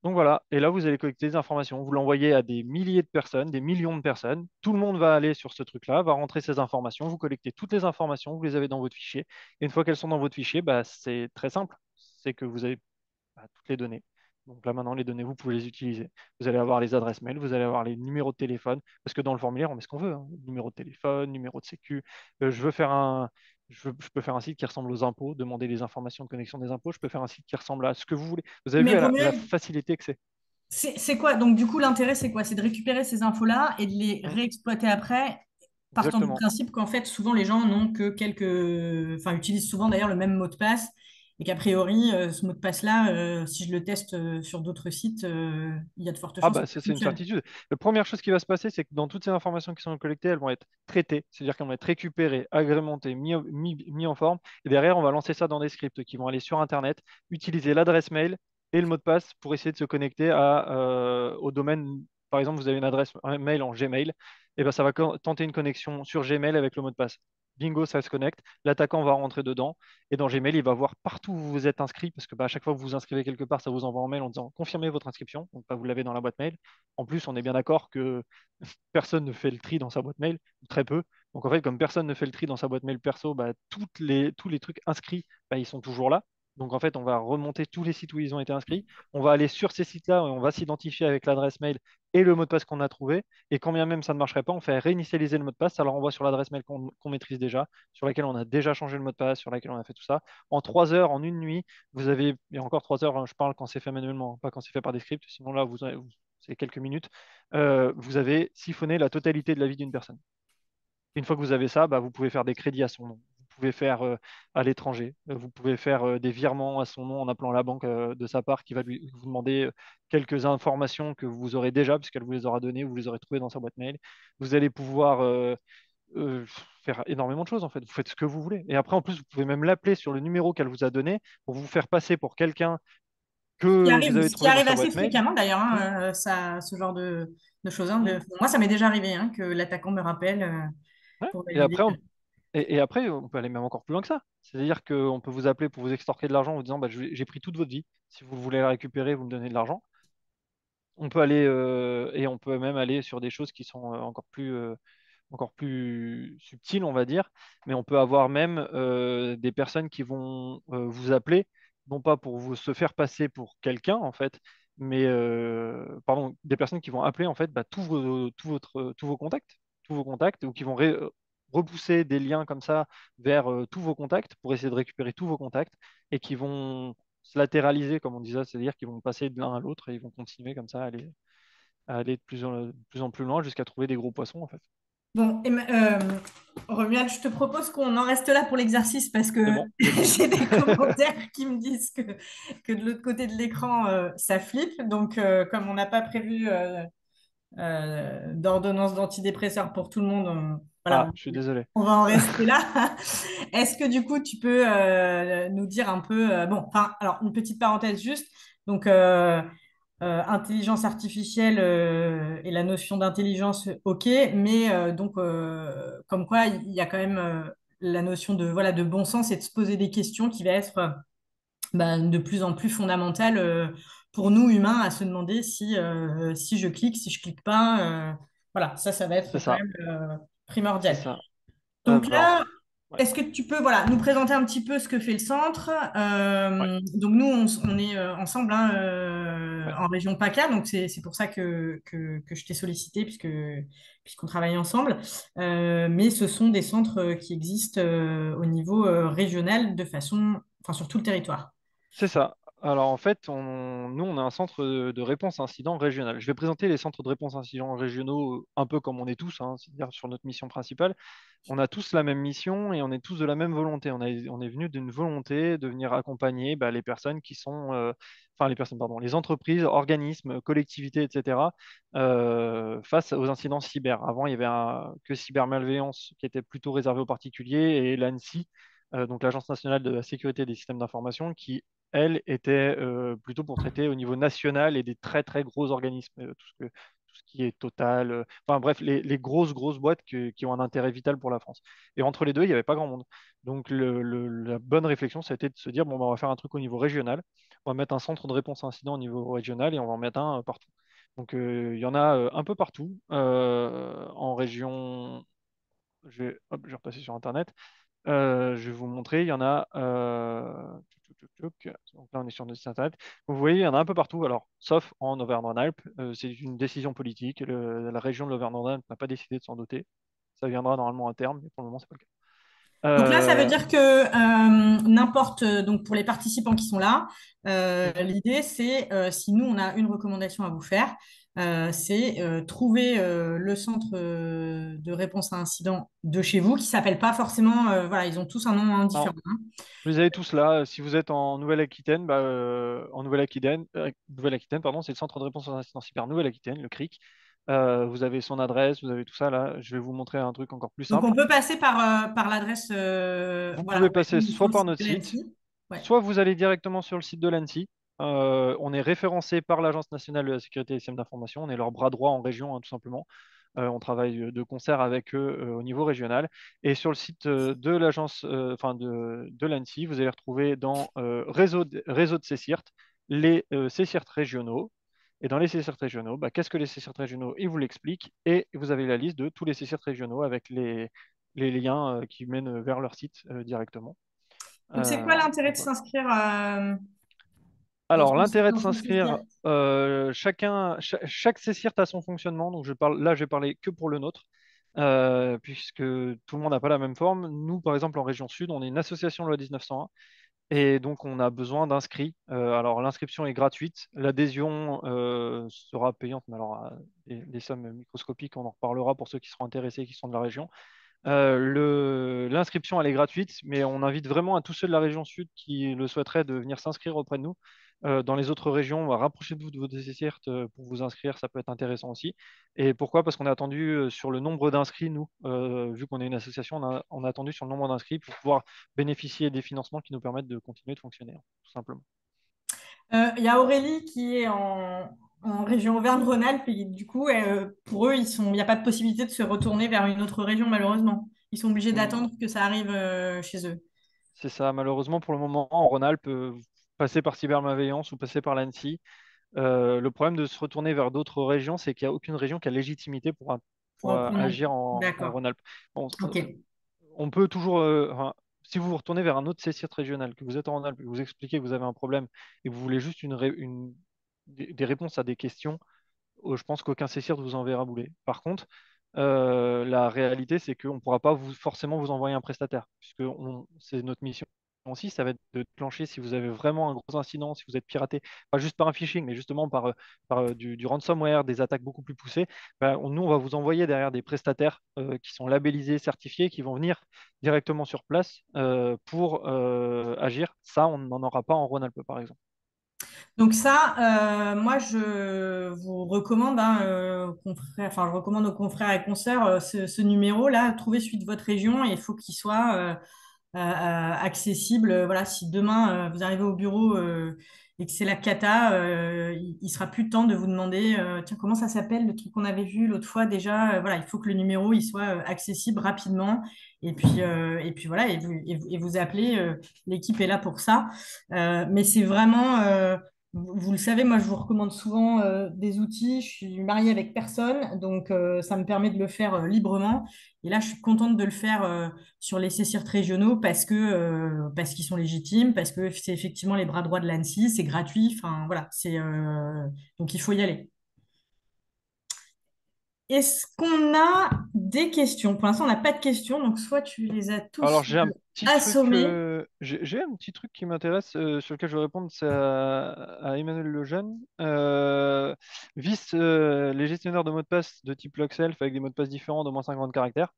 Donc voilà, et là vous allez collecter des informations, vous l'envoyez à des milliers de personnes, des millions de personnes, tout le monde va aller sur ce truc-là, va rentrer ces informations, vous collectez toutes les informations, vous les avez dans votre fichier, et une fois qu'elles sont dans votre fichier, bah, c'est très simple, c'est que vous avez toutes les données. Donc là maintenant, les données, vous pouvez les utiliser. Vous allez avoir les adresses mail, vous allez avoir les numéros de téléphone, parce que dans le formulaire, on met ce qu'on veut, hein. Numéro de téléphone, numéro de sécu. Je veux faire je peux faire un site qui ressemble aux impôts, demander les informations de connexion des impôts. Je peux faire un site qui ressemble à ce que vous voulez. Vous avez Mais vu la Romuald, facilité que c'est. c'est quoi? Donc, du coup, l'intérêt, c'est quoi? C'est de récupérer ces infos-là et de les Hum, réexploiter après, partant du exactement. principe qu'en fait, souvent, les gens n'ont que enfin, utilisent souvent d'ailleurs le même mot de passe et qu'a priori, ce mot de passe-là, si je le teste sur d'autres sites, il y a de fortes Ah chances bah que ça ça, c'est une fonctionne. certitude. La première chose qui va se passer, c'est que dans toutes ces informations qui sont collectées, elles vont être traitées, c'est-à-dire qu'elles vont être récupérées, agrémentées, mis en forme, et derrière, on va lancer ça dans des scripts qui vont aller sur Internet, utiliser l'adresse mail et le mot de passe pour essayer de se connecter au domaine. Par exemple, vous avez une adresse mail en Gmail, et ben ça va tenter une connexion sur Gmail avec le mot de passe. Bingo, ça se connecte. L'attaquant va rentrer dedans. Et dans Gmail, il va voir partout où vous vous êtes inscrit, parce que bah, à chaque fois que vous vous inscrivez quelque part, ça vous envoie un mail en disant confirmez votre inscription. Donc bah, vous l'avez dans la boîte mail. En plus, on est bien d'accord que personne ne fait le tri dans sa boîte mail, ou très peu. Donc en fait, comme personne ne fait le tri dans sa boîte mail perso, bah, tous les trucs inscrits, bah, ils sont toujours là. Donc en fait, on va remonter tous les sites où ils ont été inscrits. On va aller sur ces sites-là et on va s'identifier avec l'adresse mail et le mot de passe qu'on a trouvé. Et quand bien même ça ne marcherait pas, on fait réinitialiser le mot de passe. Ça leur envoie sur l'adresse mail qu'on maîtrise déjà, sur laquelle on a déjà changé le mot de passe, sur laquelle on a fait tout ça. En 3 heures, en une nuit, vous avez, et encore 3 heures, hein, je parle quand c'est fait manuellement, pas quand c'est fait par des scripts, sinon là, c'est quelques minutes, vous avez siphonné la totalité de la vie d'une personne. Une fois que vous avez ça, bah, vous pouvez faire des crédits à son nom. Vous pouvez faire à l'étranger. Vous pouvez faire des virements à son nom en appelant la banque de sa part qui va vous demander quelques informations que vous aurez déjà, puisqu'elle vous les aura données, vous les aurez trouvées dans sa boîte mail. Vous allez pouvoir euh, faire énormément de choses en fait. Vous faites ce que vous voulez. Et après, en plus, vous pouvez même l'appeler sur le numéro qu'elle vous a donné pour vous faire passer pour quelqu'un que vous avez Ce qui trouvé dans arrive sa assez boîte mail. fréquemment d'ailleurs, Hmm, hein, ce genre de choses, hein, hmm. moi, ça m'est déjà arrivé hein, que l'attaquant me rappelle Ouais. pour Et valider. après, et après, on peut aller même encore plus loin que ça. C'est-à-dire qu'on peut vous appeler pour vous extorquer de l'argent en vous disant bah, j'ai pris toute votre vie. Si vous voulez la récupérer, vous me donnez de l'argent. On peut aller et on peut même aller sur des choses qui sont encore plus subtiles, on va dire. Mais on peut avoir même des personnes qui vont vous appeler, non pas pour vous se faire passer pour quelqu'un en fait, mais pardon, des personnes qui vont appeler en fait bah, tous vos contacts, ou qui vont repousser des liens comme ça vers tous vos contacts pour essayer de récupérer tous vos contacts et qui vont se latéraliser, comme on disait, c'est-à-dire qu'ils vont passer de l'un à l'autre et ils vont continuer comme ça à aller de plus en plus loin jusqu'à trouver des gros poissons en fait. Bon, Romuald, je te propose qu'on en reste là pour l'exercice parce C'est que bon, j'ai fini. j'ai des commentaires qui me disent que de l'autre côté de l'écran, ça flippe. Donc, comme on n'a pas prévu d'ordonnance d'antidépresseurs pour tout le monde, Ah, voilà, je suis désolé. on va en rester là. Est-ce que du coup, tu peux nous dire un peu, bon, enfin, alors une petite parenthèse juste. Donc, intelligence artificielle et la notion d'intelligence, ok, mais donc comme quoi il y a quand même la notion de voilà de bon sens et de se poser des questions qui va être de plus en plus fondamentale pour nous humains à se demander si je clique, si je clique pas, voilà, ça va être C'est quand ça, même c'est primordial. ça. Donc Alors, là, Ouais. Est-ce que tu peux voilà, nous présenter un petit peu ce que fait le centre? Ouais. Donc nous, on est ensemble hein, Ouais. en région PACA, donc c'est pour ça que je t'ai sollicité puisqu'on travaille ensemble. Mais ce sont des centres qui existent au niveau régional de façon, enfin sur tout le territoire. C'est ça. Alors en fait, nous, on a un centre de réponse incident régional. Je vais présenter les centres de réponse incidents régionaux un peu comme on est tous, hein, c'est-à-dire sur notre mission principale. On a tous la même mission et on est tous de la même volonté. On est venu d'une volonté de venir accompagner bah, les personnes qui sont, enfin les personnes, pardon, les entreprises, organismes, collectivités, etc., face aux incidents cyber. Avant, il y avait que cybermalveillance qui était plutôt réservé aux particuliers et l'ANSSI, donc l'Agence nationale de la sécurité des systèmes d'information, qui elle était plutôt pour traiter au niveau national et des très très gros organismes, tout ce qui est Total, enfin bref, les grosses boîtes qui ont un intérêt vital pour la France. Et entre les deux, il n'y avait pas grand monde. Donc la bonne réflexion, c'était de se dire, bon, bah, on va faire un truc au niveau régional, on va mettre un centre de réponse à incident au niveau régional et on va en mettre un partout. Donc il y en a un peu partout en région. Je vais repasser sur Internet. Je vais vous montrer, il y en a. Donc là, on est sur notre site internet. Vous voyez, il y en a un peu partout. Alors, sauf en Auvergne-Rhône-Alpes, c'est une décision politique. La région de l'Auvergne-Rhône-Alpes n'a pas décidé de s'en doter. Ça viendra normalement à terme, mais pour le moment, c'est pas le cas. Donc là, ça veut Euh, dire que n'importe, donc pour les participants qui sont là, mhm. l'idée c'est, si nous on a une recommandation à vous faire, c'est trouver le centre de réponse à incident de chez vous qui s'appelle pas forcément, voilà, ils ont tous un nom différent. Alors, Hein. vous les avez tous là. Si vous êtes en Nouvelle-Aquitaine, bah, en Nouvelle-Aquitaine, pardon, c'est le centre de réponse aux incidents cyber Nouvelle-Aquitaine, le CRIC. Vous avez son adresse, vous avez tout ça là. Je vais vous montrer un truc encore plus Donc simple. on peut passer par l'adresse, Vous voilà, pouvez on va passer sur soit le par site notre de site, l'ANSSI. Ouais. soit vous allez directement sur le site de l'ANSSI. On est référencé par l'Agence nationale de la sécurité des systèmes d'information. On est leur bras droit en région, hein, tout simplement. On travaille de concert avec eux au niveau régional. Et sur le site de l'agence, enfin de l'ANSSI, vous allez retrouver dans réseau de CSIRT les CSIRT régionaux. Et dans les CSIRT régionaux, bah, qu'est-ce que les CSIRT régionaux? Ils vous l'expliquent. Et vous avez la liste de tous les CSIRT régionaux avec les liens qui mènent vers leur site directement. Donc c'est quoi l'intérêt Donc de voilà. s'inscrire Alors, l'intérêt de dans ce s'inscrire, CCIR? chaque CSIRT a son fonctionnement. Donc, là, je vais parler que pour le nôtre, puisque tout le monde n'a pas la même forme. Nous, par exemple, en région Sud, on est une association loi 1901, et donc on a besoin d'inscrits. Alors, l'inscription est gratuite, l'adhésion sera payante, mais alors des sommes microscopiques, on en reparlera pour ceux qui seront intéressés, qui sont de la région. L'inscription, elle est gratuite, mais on invite vraiment à tous ceux de la région sud qui le souhaiteraient de venir s'inscrire auprès de nous. Dans les autres régions, rapprochez-vous de vos CSIRT pour vous inscrire, ça peut être intéressant aussi. Et pourquoi? Parce qu'on a attendu sur le nombre d'inscrits, nous, vu qu'on est une association, on a attendu sur le nombre d'inscrits pour pouvoir bénéficier des financements qui nous permettent de continuer de fonctionner, hein, tout simplement. Il y a Aurélie qui est en région Auvergne-Rhône-Alpes et du coup, pour eux, il n'y a pas de possibilité de se retourner vers une autre région, malheureusement. Ils sont obligés Hmm, d'attendre que ça arrive chez eux. c'est ça, malheureusement pour le moment, en Rhône-Alpes, vous passez par cybermalveillance ou passez par l'ANSSI. Le problème de se retourner vers d'autres régions, c'est qu'il n'y a aucune région qui a légitimité Pour pour en prendre. agir en D'accord. Rhône-Alpes. Bon, Ok. on peut toujours, enfin, si vous vous retournez vers un autre CSIRT régional, que vous êtes en Rhône-Alpes, et que vous expliquez que vous avez un problème et que vous voulez juste des réponses à des questions, je pense qu'aucun CSIRT vous enverra bouler. Par contre, la réalité, c'est qu'on ne pourra pas forcément vous envoyer un prestataire, puisque c'est notre mission aussi, ça va être de déclencher si vous avez vraiment un gros incident, si vous êtes piraté, pas juste par un phishing, mais justement par du ransomware, des attaques beaucoup plus poussées. Ben, nous, on va vous envoyer derrière des prestataires qui sont labellisés, certifiés, qui vont venir directement sur place pour agir. Ça, on n'en aura pas en Rhône-Alpes, par exemple. Donc ça, moi, je vous recommande, hein, enfin, je recommande aux confrères et consoeurs ce numéro-là. Trouvez celui de votre région et il faut qu'il soit accessible. Voilà, si demain vous arrivez au bureau et que c'est la cata, il sera plus de temps de vous demander, tiens, comment ça s'appelle le truc qu'on avait vu l'autre fois déjà. Voilà, il faut que le numéro il soit accessible rapidement. Et puis voilà, et vous appelez. L'équipe est là pour ça. Mais c'est vraiment vous le savez, moi, je vous recommande souvent des outils. Je suis mariée avec personne, donc ça me permet de le faire librement. Et là, je suis contente de le faire sur les CSIRT régionaux parce qu'ils sont légitimes, parce que c'est effectivement les bras droits de l'ANSSI, c'est gratuit. Enfin, voilà, donc il faut y aller. Est-ce qu'on a des questions? Pour l'instant, on n'a pas de questions, donc soit tu les as Alors tous j'ai un petit truc, assommés. j'ai un petit truc qui m'intéresse sur lequel je vais répondre, c'est à Emmanuel Lejeune. Vice les gestionnaires de mots de passe de type Logself avec des mots de passe différents d'au moins 50 caractères.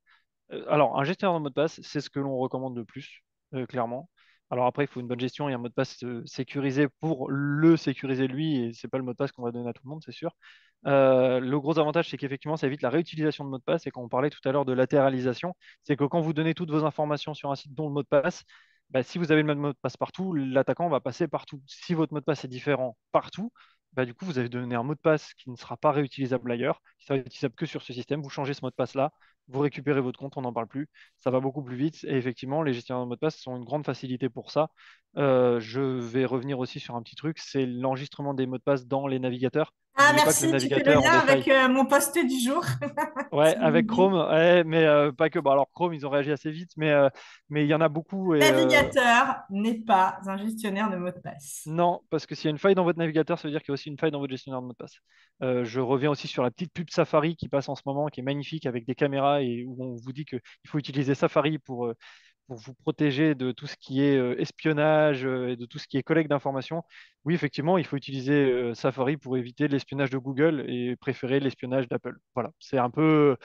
Alors, un gestionnaire de mot de passe, c'est ce que l'on recommande le plus, clairement. Alors après, il faut une bonne gestion et un mot de passe sécurisé pour le sécuriser lui, et c'est pas le mot de passe qu'on va donner à tout le monde, c'est sûr. Le gros avantage, c'est qu'effectivement, ça évite la réutilisation de mots de passe, et quand on parlait tout à l'heure de latéralisation, c'est que quand vous donnez toutes vos informations sur un site dont le mot de passe, bah, si vous avez le même mot de passe partout, l'attaquant va passer partout. Si votre mot de passe est différent partout, bah, du coup, vous avez donné un mot de passe qui ne sera pas réutilisable ailleurs, qui sera utilisable que sur ce système. Vous changez ce mot de passe-là, vous récupérez votre compte, on n'en parle plus. Ça va beaucoup plus vite. Et effectivement, les gestionnaires de mots de passe sont une grande facilité pour ça. Je vais revenir aussi sur un petit truc, c'est l'enregistrement des mots de passe dans les navigateurs. Ah, N'oubliez pas que les merci, tu fais le navigateurs ont lien des avec failles. mon post du jour. Ouais, C'est une avec idée. Chrome, ouais, mais pas que. Bon, alors Chrome, ils ont réagi assez vite, mais il y en a beaucoup. Et Navigateur n'est pas un gestionnaire de mots de passe. non, parce que s'il y a une faille dans votre navigateur, ça veut dire qu'il y a aussi une faille dans votre gestionnaire de mot de passe. Je reviens aussi sur la petite pub Safari qui passe en ce moment, qui est magnifique avec des caméras et où on vous dit qu'il faut utiliser Safari pour vous protéger de tout ce qui est espionnage et de tout ce qui est collecte d'informations. Oui, effectivement, il faut utiliser Safari pour éviter l'espionnage de Google et préférer l'espionnage d'Apple. Voilà, c'est un peu.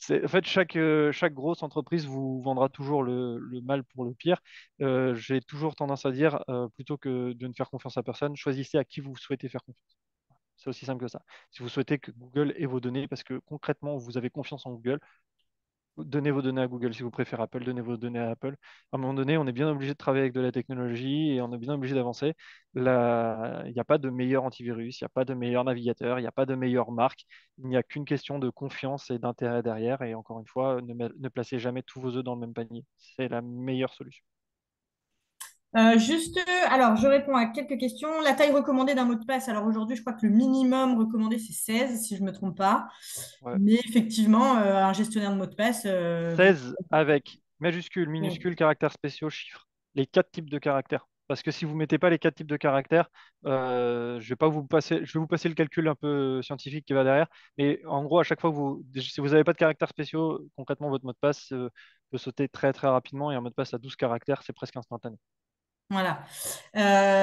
En fait, chaque grosse entreprise vous vendra toujours le mal pour le pire. J'ai toujours tendance à dire, plutôt que de ne faire confiance à personne, choisissez à qui vous souhaitez faire confiance. C'est aussi simple que ça. Si vous souhaitez que Google ait vos données, parce que concrètement, vous avez confiance en Google, donnez vos données à Google. Si vous préférez Apple, donnez vos données à Apple. À un moment donné, on est bien obligé de travailler avec de la technologie et on est bien obligé d'avancer. Il n'y a pas de meilleur antivirus, il n'y a pas de meilleur navigateur, il n'y a pas de meilleure marque. Il n'y a qu'une question de confiance et d'intérêt derrière. Et encore une fois, ne placez jamais tous vos œufs dans le même panier. C'est la meilleure solution. Alors, je réponds à quelques questions. La taille recommandée d'un mot de passe. Alors aujourd'hui, je crois que le minimum recommandé, c'est 16, si je ne me trompe pas. Ouais. Mais effectivement, un gestionnaire de mots de passe, 16 avec majuscule, oui. minuscule, caractères spéciaux, chiffres. Les quatre types de caractères. Parce que si vous ne mettez pas les quatre types de caractères, je vais vous passer le calcul un peu scientifique qui va derrière. Mais en gros, à chaque fois que si vous n'avez pas de caractères spéciaux, concrètement, votre mot de passe peut sauter très très rapidement. Et un mot de passe à 12 caractères, c'est presque instantané. Voilà.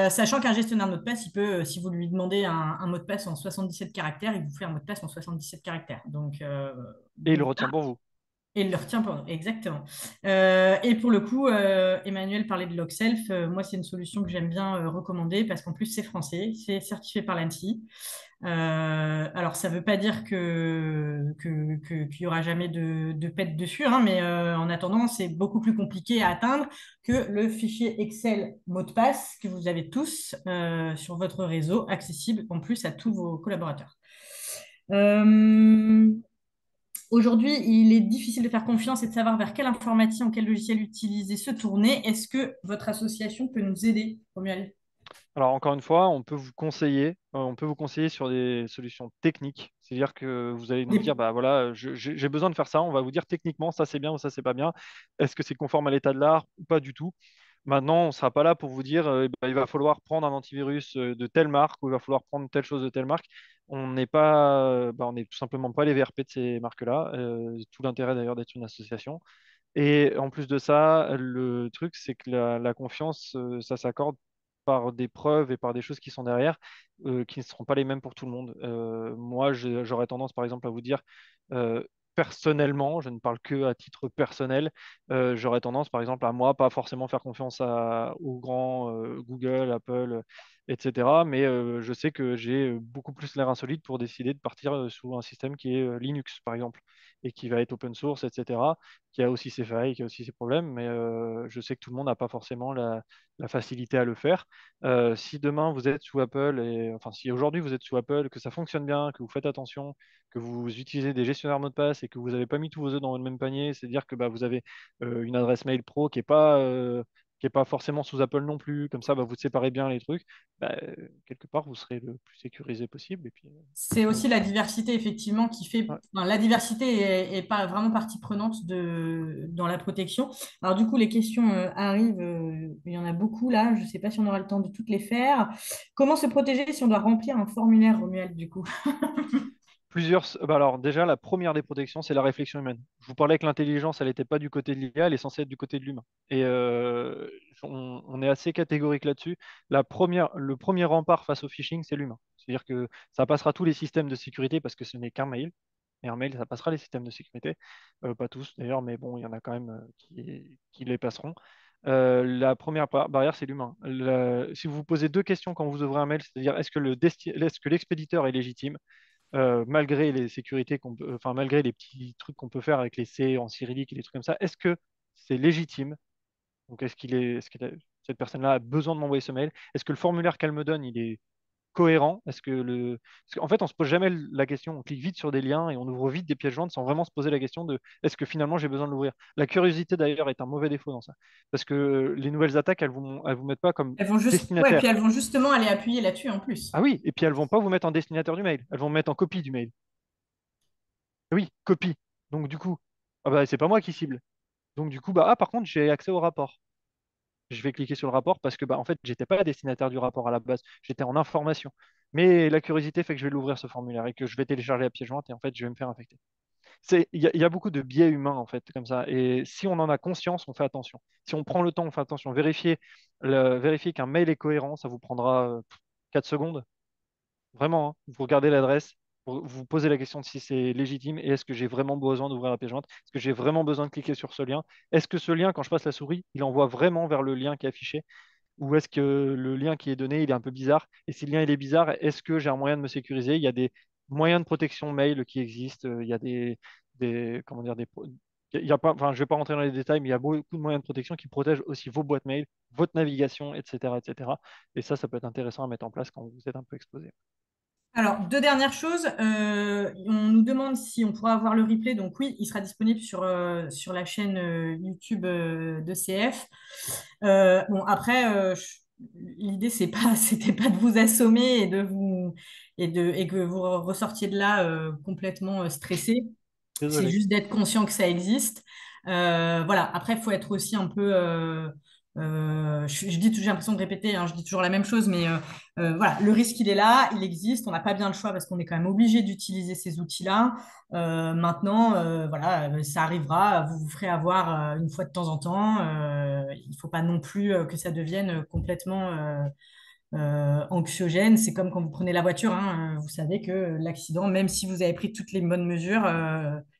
Sachant qu'un gestionnaire de mot de passe, il peut, si vous lui demandez un mot de passe en 77 caractères, il vous fait un mot de passe en 77 caractères. Et il Donc le retient pour vous. et il le retient pour nous, exactement. Et pour le coup, Emmanuel parlait de Logself. Moi, c'est une solution que j'aime bien recommander parce qu'en plus, c'est français, c'est certifié par l'ANSSI. Alors, ça ne veut pas dire qu'il y aura jamais de pète dessus, hein, mais en attendant, c'est beaucoup plus compliqué à atteindre que le fichier Excel mot de passe que vous avez tous sur votre réseau, accessible en plus à tous vos collaborateurs. Euh, Aujourd'hui, il est difficile de faire confiance et de savoir vers quel informaticien ou quel logiciel utiliser, se tourner. Est-ce que votre association peut nous aider, Romuald? Alors encore une fois, on peut vous conseiller sur des solutions techniques. C'est-à-dire que vous allez nous dire, Des- bah voilà, j'ai besoin de faire ça. On va vous dire techniquement, ça c'est bien ou ça c'est pas bien. Est-ce que c'est conforme à l'état de l'art ou pas du tout? Maintenant, on ne sera pas là pour vous dire, bah, il va falloir prendre un antivirus de telle marque ou il va falloir prendre telle chose de telle marque. On n'est tout simplement pas les VRP de ces marques-là. Tout l'intérêt d'ailleurs d'être une association. Et en plus de ça, le truc, c'est que la confiance, ça s'accorde par des preuves et par des choses qui sont derrière, qui ne seront pas les mêmes pour tout le monde. Moi, j'aurais tendance, par exemple, à vous dire, euh, personnellement, je ne parle que à titre personnel, j'aurais tendance, par exemple, à moi, pas forcément faire confiance aux grands Google, Apple, etc. Mais je sais que j'ai beaucoup plus l'air insolite pour décider de partir sous un système qui est Linux, par exemple, et qui va être open source, etc., qui a aussi ses failles, qui a aussi ses problèmes, mais je sais que tout le monde n'a pas forcément la facilité à le faire. Si demain vous êtes sous Apple, enfin si aujourd'hui vous êtes sous Apple, que ça fonctionne bien, que vous faites attention, que vous utilisez des gestionnaires mots de passe et que vous n'avez pas mis tous vos œufs dans le même panier, c'est-à-dire que bah, vous avez une adresse mail pro qui n'est pas forcément sous Apple non plus. Comme ça, bah, vous séparez bien les trucs. Bah, quelque part, vous serez le plus sécurisé possible. Et puis, C'est voilà. aussi la diversité, effectivement, qui fait. Ouais. Enfin, la diversité est pas vraiment partie prenante dans la protection. Alors, du coup, les questions arrivent. Il y en a beaucoup là. Je ne sais pas si on aura le temps de toutes les faire. Comment se protéger si on doit remplir un formulaire, Romuald, du coup? Bah alors déjà, la première des protections, c'est la réflexion humaine. Je vous parlais que l'intelligence, elle n'était pas du côté de l'IA, elle est censée être du côté de l'humain. Et on est assez catégorique là-dessus. Le premier rempart face au phishing, c'est l'humain. C'est-à-dire que ça passera tous les systèmes de sécurité parce que ce n'est qu'un mail. Et un mail, ça passera les systèmes de sécurité. Pas tous d'ailleurs, mais bon, il y en a quand même qui les passeront. La première barrière, c'est l'humain. Si vous vous posez deux questions quand vous ouvrez un mail, c'est-à-dire est-ce que l'expéditeur est légitime? Malgré les sécurités enfin malgré les petits trucs qu'on peut faire avec les C en cyrillique et des trucs comme ça, est-ce que c'est légitime? Donc cette personne-là a besoin de m'envoyer ce mail? Est-ce que le formulaire qu'elle me donne, il est cohérent? Parce qu'en fait, on se pose jamais la question, on clique vite sur des liens et on ouvre vite des pièces jointes sans vraiment se poser la question de est-ce que finalement j'ai besoin de l'ouvrir? La curiosité d'ailleurs est un mauvais défaut dans ça. Parce que les nouvelles attaques, elles vous mettent pas comme Elles vont juste. Ouais, puis destinataire. elles vont justement aller appuyer là-dessus en plus. Ah oui, et puis elles vont pas vous mettre en destinataire du mail, elles vont me mettre en copie du mail. Oui, copie. Donc du coup, ah bah, c'est pas moi qui cible. Donc du coup, par contre, j'ai accès au rapport. Je vais cliquer sur le rapport parce que en fait, j'étais pas destinataire du rapport à la base, j'étais en information. Mais la curiosité fait que je vais l'ouvrir ce formulaire et que je vais télécharger la pièce jointe et en fait, je vais me faire infecter. Il y a beaucoup de biais humains en fait comme ça. Et si on en a conscience, on fait attention. Si on prend le temps, on fait attention. Vérifier qu'un mail est cohérent, ça vous prendra 4 secondes. Vraiment, hein. Vous regardez l'adresse, vous posez la question de si c'est légitime et est-ce que j'ai vraiment besoin d'ouvrir la pièce jointe? Est-ce que j'ai vraiment besoin de cliquer sur ce lien? Est-ce que ce lien, quand je passe la souris, il envoie vraiment vers le lien qui est affiché? Ou est-ce que le lien qui est donné, il est un peu bizarre? Et si le lien il est bizarre, est-ce que j'ai un moyen de me sécuriser? Il y a des moyens de protection mail qui existent. Il y a comment dire, il y a pas, enfin, je ne vais pas rentrer dans les détails, mais il y a beaucoup de moyens de protection qui protègent aussi vos boîtes mail, votre navigation, etc., etc. Et ça peut être intéressant à mettre en place quand vous êtes un peu exposé. Alors, deux dernières choses. On nous demande si on pourra avoir le replay. Donc oui, il sera disponible sur la chaîne YouTube de CF. Bon, après, l'idée, c'était pas de vous assommer et que vous ressortiez de là complètement stressé. C'est Désolé. juste d'être conscient que ça existe. Voilà. Après, il faut être aussi un peu. Je dis, j'ai l'impression de répéter, hein, je dis toujours la même chose, mais voilà, le risque, il est là, il existe. On n'a pas bien le choix parce qu'on est quand même obligé d'utiliser ces outils-là. Maintenant, voilà, ça arrivera. Vous vous ferez avoir une fois de temps en temps. Il ne faut pas non plus que ça devienne complètement anxiogène. C'est comme quand vous prenez la voiture, hein, vous savez que l'accident, même si vous avez pris toutes les bonnes mesures,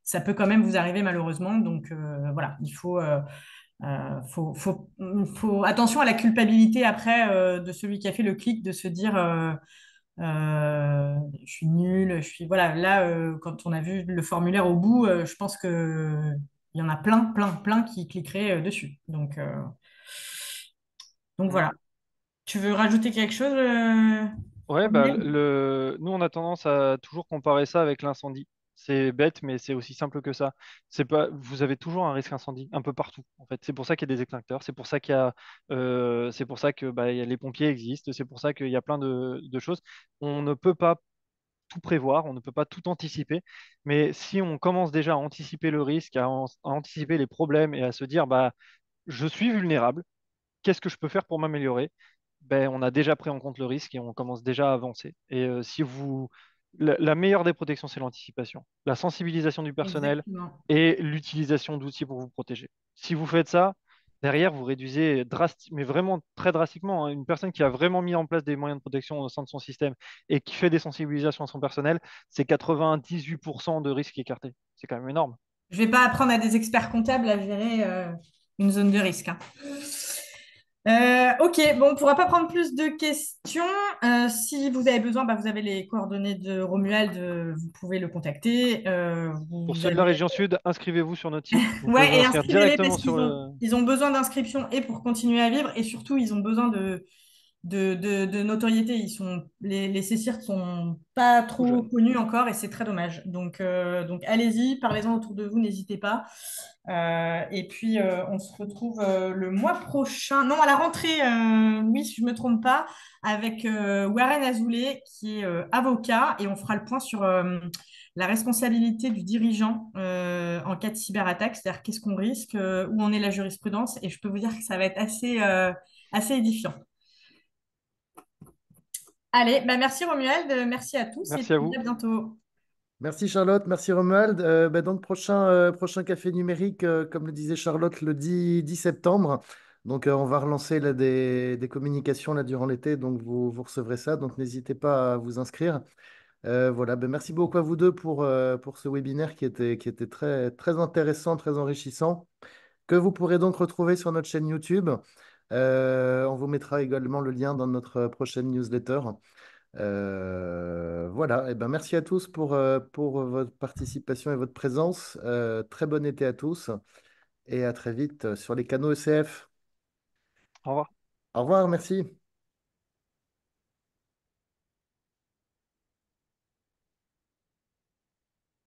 ça peut quand même vous arriver malheureusement. Donc voilà, faut attention à la culpabilité après de celui qui a fait le clic, de se dire je suis nul, je suis voilà. Là, quand on a vu le formulaire au bout, je pense que il y en a plein, plein, plein qui cliqueraient dessus. Donc Mm. voilà. Tu veux rajouter quelque chose, Ouais, Romuald? nous, on a tendance à toujours comparer ça avec l'incendie. C'est bête, mais c'est aussi simple que ça. C'est pas, vous avez toujours un risque incendie un peu partout, en fait. C'est pour ça qu'il y a des extincteurs, c'est pour ça que les pompiers existent, c'est pour ça qu'il y a plein de choses. On ne peut pas tout prévoir, on ne peut pas tout anticiper, mais si on commence déjà à anticiper le risque, à anticiper les problèmes et à se dire, je suis vulnérable, qu'est-ce que je peux faire pour m'améliorer? On a déjà pris en compte le risque et on commence déjà à avancer. Et si vous, la meilleure des protections, c'est l'anticipation, la sensibilisation du personnel Exactement. et l'utilisation d'outils pour vous protéger. Si vous faites ça, derrière, vous réduisez mais vraiment très drastiquement, hein. Une personne qui a vraiment mis en place des moyens de protection au sein de son système et qui fait des sensibilisations à son personnel, c'est 98% de risques écartés. C'est quand même énorme. Je vais pas apprendre à des experts comptables à gérer une zone de risque, hein. Ok, bon, on ne pourra pas prendre plus de questions. Si vous avez besoin, vous avez les coordonnées de Romuald, vous pouvez le contacter. Pour Vous ceux de la avez... région sud, inscrivez-vous sur notre site. Vous pouvez vous Ouais, et inscrire inscrivez-les directement parce sur le. ils ont besoin d'inscription et pour continuer à vivre, et surtout, ils ont besoin de notoriété. Les CCIRT sont pas Tout trop jeune. connus encore et c'est très dommage. Donc allez-y, parlez-en autour de vous, n'hésitez pas. Et puis, on se retrouve le mois prochain, non, à la rentrée, oui, si je ne me trompe pas, avec Warren Azoulay, qui est avocat, et on fera le point sur la responsabilité du dirigeant en cas de cyberattaque, c'est-à-dire qu'est-ce qu'on risque, où en est la jurisprudence, et je peux vous dire que ça va être assez édifiant. Allez, bah merci Romuald, merci à tous, et Merci à puis vous. à bientôt. Merci Charlotte, merci Romuald. Donc prochain café numérique, comme le disait Charlotte, le 10 septembre. Donc on va relancer là, des communications là, durant l'été, donc vous recevrez ça. Donc n'hésitez pas à vous inscrire. Voilà, merci beaucoup à vous deux pour ce webinaire qui était très, très intéressant, très enrichissant, que vous pourrez donc retrouver sur notre chaîne YouTube. On vous mettra également le lien dans notre prochaine newsletter. Voilà, merci à tous pour votre participation et votre présence. Très bon été à tous et à très vite sur les canaux ECF. Au revoir. Au revoir, merci.